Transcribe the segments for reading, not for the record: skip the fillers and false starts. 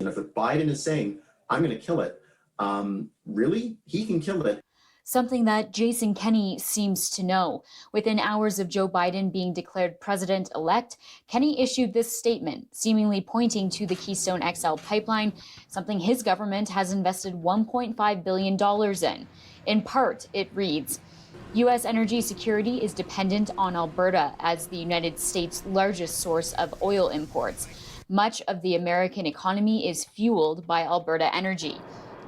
And if Biden is saying, I'm going to kill it, really? He can kill it. Something that Jason Kenney seems to know. Within hours of Joe Biden being declared president-elect, Kenney issued this statement, seemingly pointing to the Keystone XL pipeline, something his government has invested $1.5 billion in. In part, it reads, U.S. energy security is dependent on Alberta as the United States' largest source of oil imports. Much of the American economy is fueled by Alberta energy.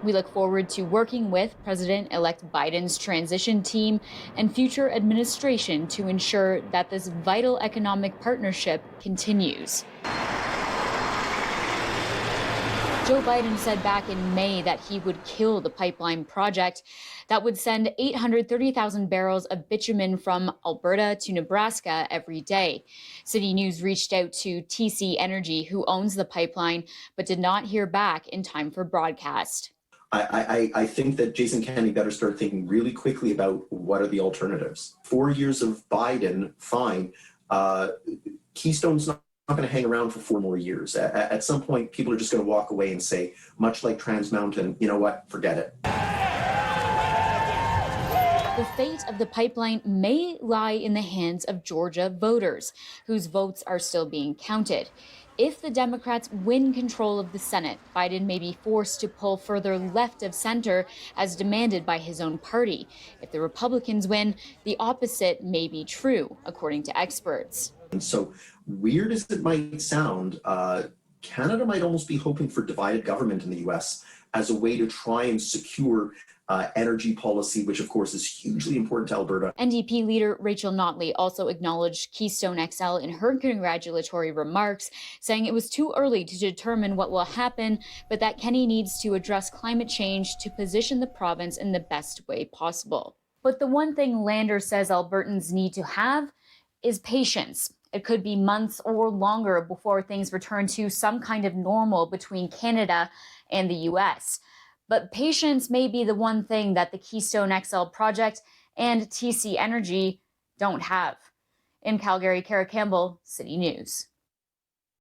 We look forward to working with President-elect Biden's transition team and future administration to ensure that this vital economic partnership continues. Joe Biden said back in May that he would kill the pipeline project that would send 830,000 barrels of bitumen from Alberta to Nebraska every day. City News reached out to TC Energy, who owns the pipeline, but did not hear back in time for broadcast. I think that Jason Kenney better start thinking really quickly about what are the alternatives. 4 years of Biden, fine. Keystone's not going to hang around for 4 more years. At some point, people are just going to walk away and say, much like Trans Mountain, you know what, forget it. The fate of the pipeline may lie in the hands of Georgia voters, whose votes are still being counted. If the Democrats win control of the Senate, Biden may be forced to pull further left of center as demanded by his own party. If the Republicans win, the opposite may be true, according to experts. And so weird as it might sound, Canada might almost be hoping for divided government in the U.S. as a way to try and secure energy policy, which of course is hugely important to Alberta. NDP leader Rachel Notley also acknowledged Keystone XL in her congratulatory remarks, saying it was too early to determine what will happen, but that Kenney needs to address climate change to position the province in the best way possible. But the one thing Lander says Albertans need to have is patience. It could be months or longer before things return to some kind of normal between Canada and the U.S. But patience may be the one thing that the Keystone XL project and TC Energy don't have. In Calgary, Kara Campbell, City News.